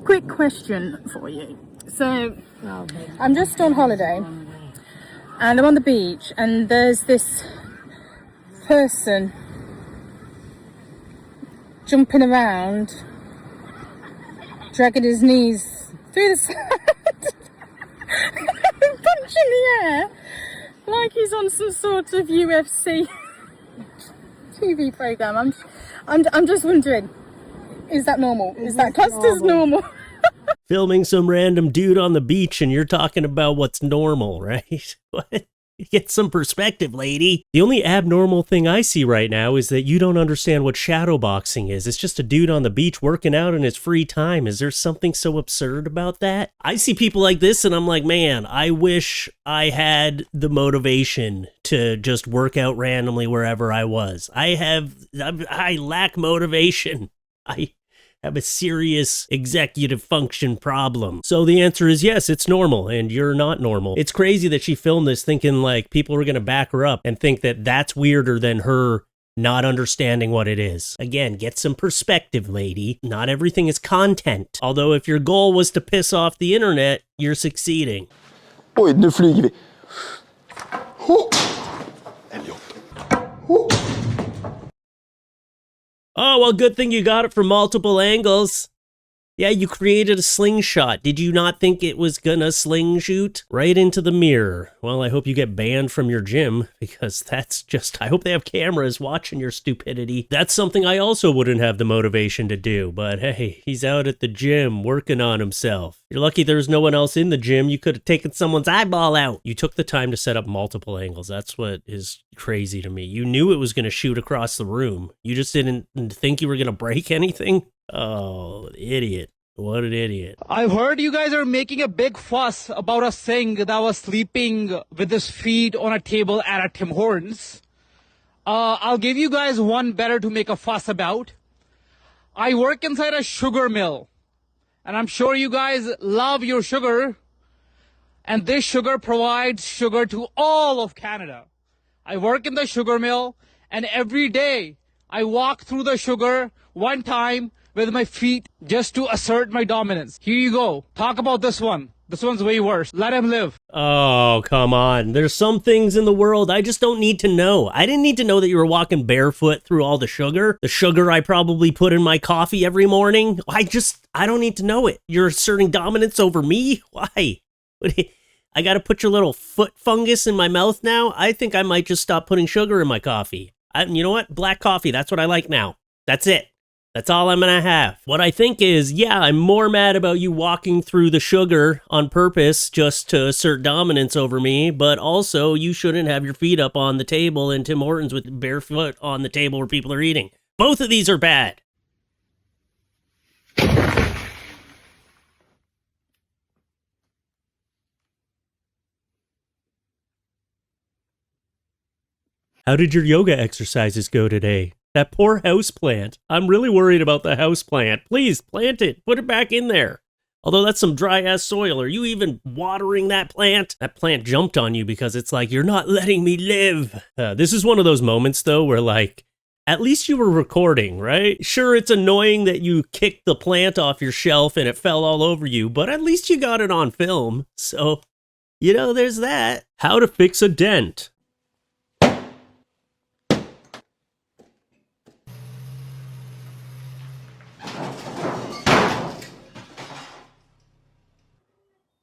quick question for you. So, I'm just on holiday and I'm on the beach and there's this person jumping around, dragging his knees through the sand, punching the air like he's on some sort of UFC TV program. I'm just wondering, is that normal? Is that classed as normal? Filming some random dude on the beach and you're talking about what's normal, right? What? Get some perspective, lady. The only abnormal thing I see right now is that you don't understand what shadowboxing is. It's just a dude on the beach working out in his free time. Is there something so absurd about that? I see people like this and I'm like, man, I wish I had the motivation to just work out randomly wherever I was. I lack motivation. I have a serious executive function problem. So the answer is yes, it's normal, and you're not normal. It's crazy that she filmed this thinking like people were gonna back her up and think that that's weirder than her not understanding what it is. Again, get some perspective, lady. Not everything is content. Although if your goal was to piss off the internet, you're succeeding. Oj, nu flyger vi. Oh, well, good thing you got it from multiple angles. Yeah, you created a slingshot. Did you not think it was gonna sling shoot? Right into the mirror. Well, I hope you get banned from your gym, because that's just, I hope they have cameras watching your stupidity. That's something I also wouldn't have the motivation to do, but hey, he's out at the gym working on himself. You're lucky there's no one else in the gym. You could have taken someone's eyeball out. You took the time to set up multiple angles. That's what is crazy to me. You knew it was gonna shoot across the room. You just didn't think you were gonna break anything? Oh, idiot. What an idiot. I've heard you guys are making a big fuss about us saying that I was sleeping with his feet on a table at a Tim Hortons. I'll give you guys one better to make a fuss about. I work inside a sugar mill, and I'm sure you guys love your sugar, and this sugar provides sugar to all of Canada. I work in the sugar mill, and every day I walk through the sugar one time with my feet just to assert my dominance. Here you go. Talk about this one. This one's way worse. Let him live. Oh, come on. There's some things in the world I just don't need to know. I didn't need to know that you were walking barefoot through all the sugar. The sugar I probably put in my coffee every morning. I don't need to know it. You're asserting dominance over me? Why? I gotta put your little foot fungus in my mouth now? I think I might just stop putting sugar in my coffee. You know what? Black coffee. That's what I like now. That's it. That's all I'm gonna have. What I think is, yeah, I'm more mad about you walking through the sugar on purpose just to assert dominance over me, but also you shouldn't have your feet up on the table in Tim Hortons with barefoot on the table where people are eating. Both of these are bad. How did your yoga exercises go today? That poor houseplant. I'm really worried about the houseplant. Please, plant it. Put it back in there. Although that's some dry-ass soil. Are you even watering that plant? That plant jumped on you because it's like, you're not letting me live. This is one of those moments, though, where, like, at least you were recording, right? Sure, it's annoying that you kicked the plant off your shelf and it fell all over you, but at least you got it on film. So, you know, there's that. How to fix a dent.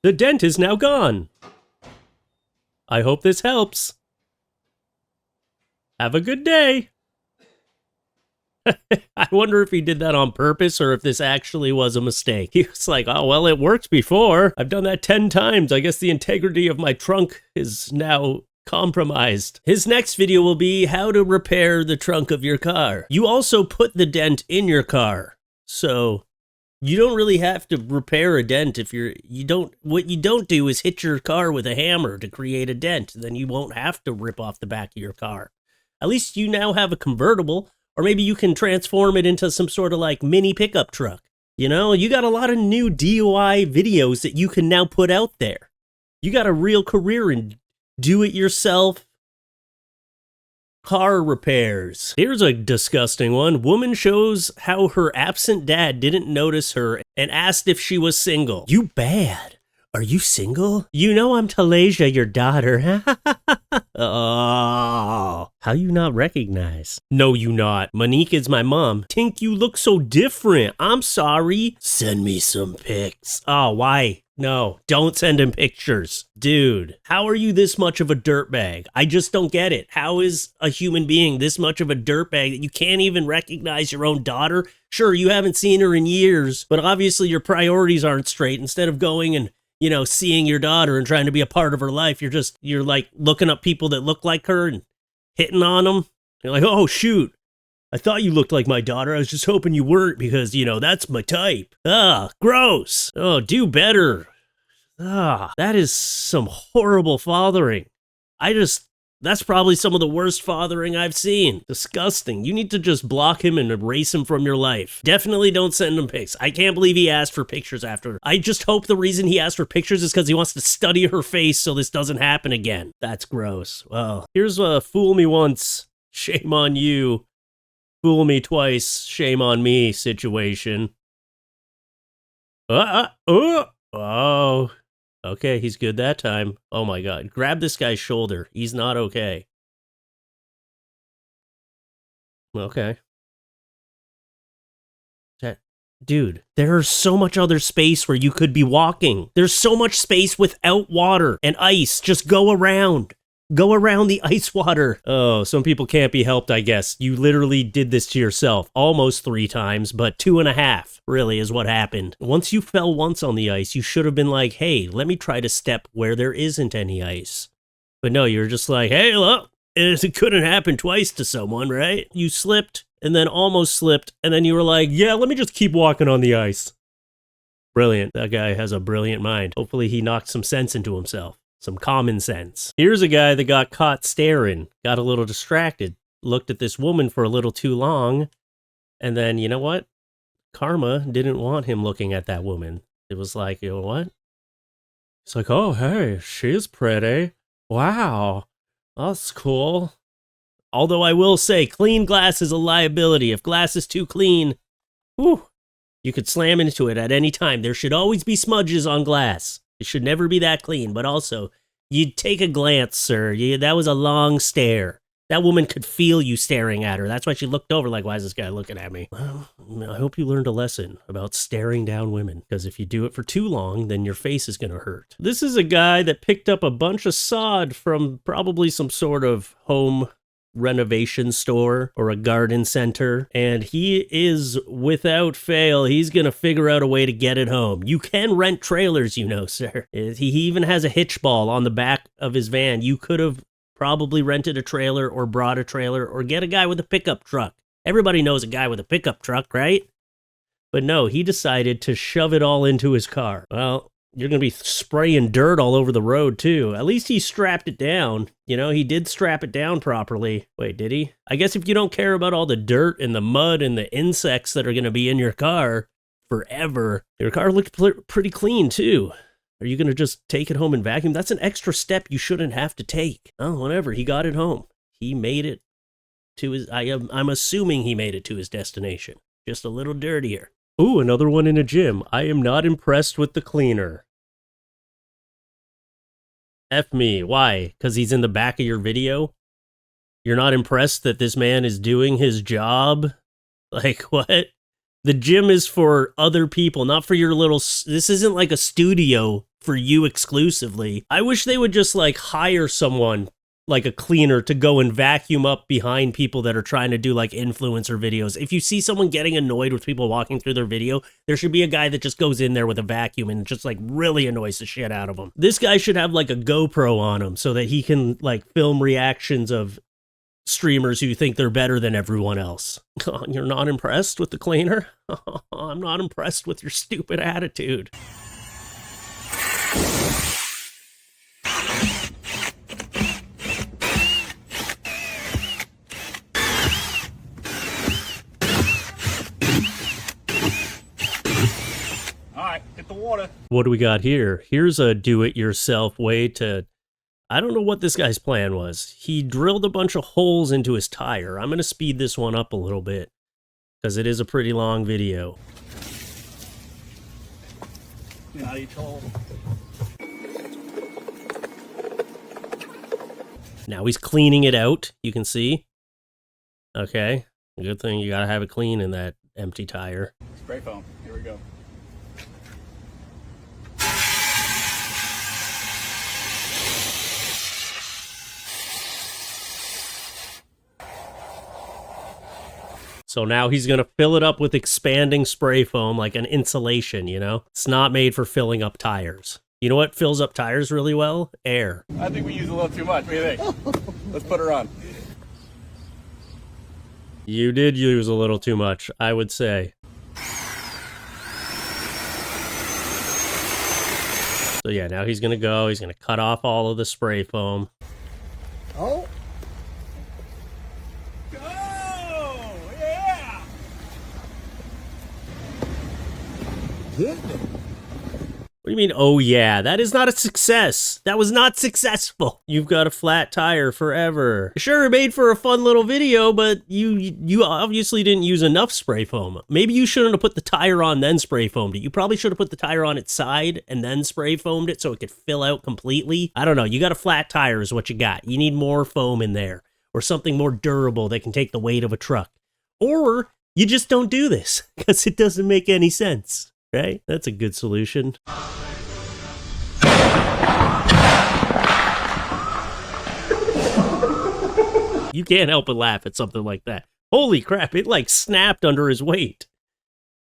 The dent is now gone. I hope this helps. Have a good day. I wonder if he did that on purpose or if this actually was a mistake. He was like, oh, well, it worked before. I've done that 10 times. I guess the integrity of my trunk is now compromised. His next video will be how to repair the trunk of your car. You also put the dent in your car. So you don't really have to repair a dent if what you don't do is hit your car with a hammer to create a dent. Then you won't have to rip off the back of your car. At least you now have a convertible, or maybe you can transform it into some sort of like mini pickup truck. You know, you got a lot of new DIY videos that you can now put out there. You got a real career in do-it-yourself car repairs. Here's a disgusting one. Woman shows how her absent dad didn't notice her and asked if she was single. You bad. Are you single? You know I'm Talasia, your daughter. Oh, how you not recognize? No, you not. Monique is my mom. Tink, you look so different. I'm sorry. Send me some pics. Oh, why? No, don't send him pictures. Dude, how are you this much of a dirtbag? I just don't get it. How is a human being this much of a dirtbag that you can't even recognize your own daughter? Sure, you haven't seen her in years, but obviously your priorities aren't straight. Instead of going and seeing your daughter and trying to be a part of her life, you're like looking up people that look like her and hitting on them. You're like, oh, shoot. I thought you looked like my daughter. I was just hoping you weren't because, that's my type. Ah, gross. Oh, do better. Ah, that is some horrible fathering. That's probably some of the worst fathering I've seen. Disgusting. You need to just block him and erase him from your life. Definitely don't send him pics. I can't believe he asked for pictures after. I just hope the reason he asked for pictures is because he wants to study her face so this doesn't happen again. That's gross. Well, here's a fool me once, shame on you. Fool me twice, shame on me situation. Oh. Okay, he's good that time. Oh my god. Grab this guy's shoulder. He's not okay. Okay. Dude, there's so much other space where you could be walking. There's so much space without water and ice. Just go around. Go around the ice water. Oh, some people can't be helped, I guess. You literally did this to yourself almost 3 times, but 2.5 really is what happened. Once you fell once on the ice, you should have been like, hey, let me try to step where there isn't any ice. But no, you're just like, hey, look, it couldn't happen twice to someone, right? You slipped and then almost slipped, and then you were like, yeah, let me just keep walking on the ice. Brilliant. That guy has a brilliant mind. Hopefully he knocked some sense into himself. Some common sense. Here's a guy that got caught staring, got a little distracted, looked at this woman for a little too long, and then, you know what? Karma didn't want him looking at that woman. It was like, you know what? It's like, oh, hey, she's pretty. Wow, that's cool. Although I will say, clean glass is a liability. If glass is too clean, whew, you could slam into it at any time. There should always be smudges on glass. It should never be that clean, but also, you'd take a glance, sir. That was a long stare. That woman could feel you staring at her. That's why she looked over like, why is this guy looking at me? Well, I hope you learned a lesson about staring down women, because if you do it for too long, then your face is going to hurt. This is a guy that picked up a bunch of sod from probably some sort of home renovation store or a garden center, and he is, without fail, he's gonna figure out a way to get it home. You can rent trailers, sir. He even has a hitch ball on the back of his van. You could have probably rented a trailer or brought a trailer or get a guy with a pickup truck. Everybody knows a guy with a pickup truck, right? But no, he decided to shove it all into his car. Well, you're going to be spraying dirt all over the road, too. At least he strapped it down. He did strap it down properly. Wait, did he? I guess if you don't care about all the dirt and the mud and the insects that are going to be in your car forever, your car looked pretty clean, too. Are you going to just take it home and vacuum? That's an extra step you shouldn't have to take. Oh, whatever. He got it home. He made it to his... I'm assuming he made it to his destination. Just a little dirtier. Ooh, another one in a gym. I am not impressed with the cleaner. F me. Why? Because he's in the back of your video? You're not impressed that this man is doing his job? Like, what? The gym is for other people, not for your little... This isn't like a studio for you exclusively. I wish they would just, hire someone, like a cleaner, to go and vacuum up behind people that are trying to do, influencer videos. If you see someone getting annoyed with people walking through their video, there should be a guy that just goes in there with a vacuum and just, really annoys the shit out of them. This guy should have, a GoPro on him so that he can, film reactions of streamers who think they're better than everyone else. Oh, you're not impressed with the cleaner? Oh, I'm not impressed with your stupid attitude. All right, get the water. What do we got here? Here's a do-it-yourself way to I don't know what this guy's plan was. He drilled a bunch of holes into his tire. I'm going to speed this one up a little bit because it is a pretty long video. Now he's cleaning it out, you can see. Okay, good thing you gotta have it clean in that empty tire. Spray foam, here we go. So now he's gonna fill it up with expanding spray foam like an insulation, you know? It's not made for filling up tires. You know what fills up tires really well? Air. I think we use a little too much. What do you think? Let's put her on. You did use a little too much, I would say. So yeah, now he's gonna go. He's gonna cut off all of the spray foam. Oh. Go! Yeah! What do you mean, oh yeah? That is not a success. That was not successful. You've got a flat tire forever. Sure, it made for a fun little video, but you obviously didn't use enough spray foam. Maybe you shouldn't have put the tire on then spray foamed it. You probably should have put the tire on its side and then spray foamed it so it could fill out completely. I don't know. You got a flat tire is what you got. You need more foam in there or something more durable that can take the weight of a truck. Or you just don't do this because it doesn't make any sense. Right? That's a good solution. You can't help but laugh at something like that. Holy crap, it like snapped under his weight.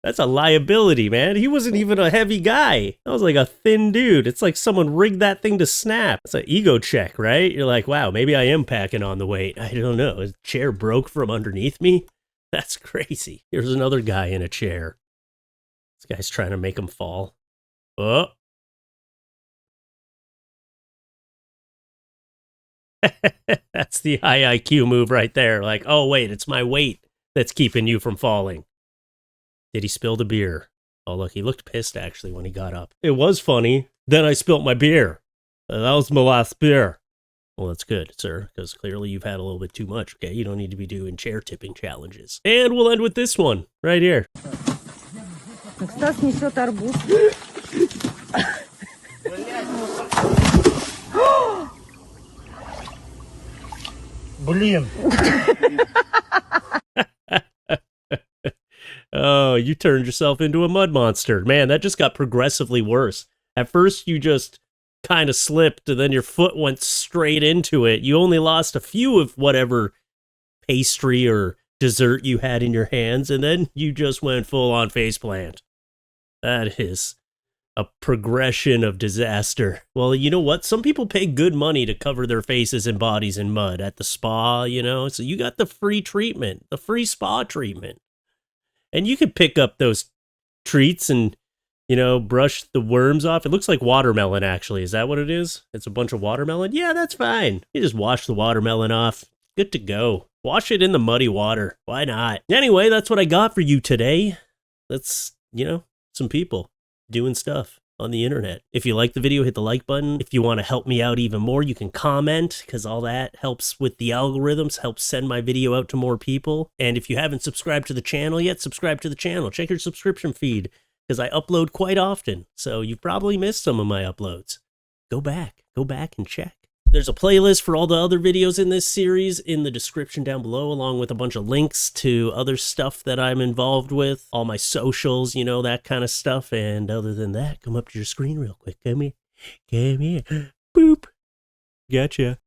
That's a liability, man. He wasn't even a heavy guy. That was like a thin dude. It's like someone rigged that thing to snap. It's an ego check, right? You're like, wow, maybe I am packing on the weight. I don't know. His chair broke from underneath me? That's crazy. Here's another guy in a chair. This guy's trying to make him fall. Oh. That's the high IQ move right there. Like, oh, wait, it's my weight that's keeping you from falling. Did he spill the beer? Oh, look, he looked pissed, actually, when he got up. It was funny. Then I spilt my beer. That was my last beer. Well, that's good, sir, because clearly you've had a little bit too much, okay? You don't need to be doing chair tipping challenges. And we'll end with this one, right here. Стас несет арбуз. Блин. Oh, you turned yourself into a mud monster. Man, that just got progressively worse. At first, you just kind of slipped, and then your foot went straight into it. You only lost a few of whatever pastry or dessert you had in your hands, and then you just went full-on faceplant. That is a progression of disaster. Well, you know what? Some people pay good money to cover their faces and bodies in mud at the spa, you know? So you got the free treatment, the free spa treatment. And you could pick up those treats and, you know, brush the worms off. It looks like watermelon, actually. Is that what it is? It's a bunch of watermelon? Yeah, that's fine. You just wash the watermelon off. Good to go. Wash it in the muddy water. Why not? Anyway, that's what I got for you today. That's, you know, some people doing stuff on the internet. If you like the video, hit the like button. If you want to help me out even more, you can comment, because all that helps with the algorithms, helps send my video out to more people. And if you haven't subscribed to the channel yet, subscribe to the channel. Check your subscription feed, because I upload quite often, so you've probably missed some of my uploads. Go back and check. There's a playlist for all the other videos in this series in the description down below, along with a bunch of links to other stuff that I'm involved with, all my socials, you know, that kind of stuff. And other than that, come up to your screen real quick. Come here. Boop. Gotcha.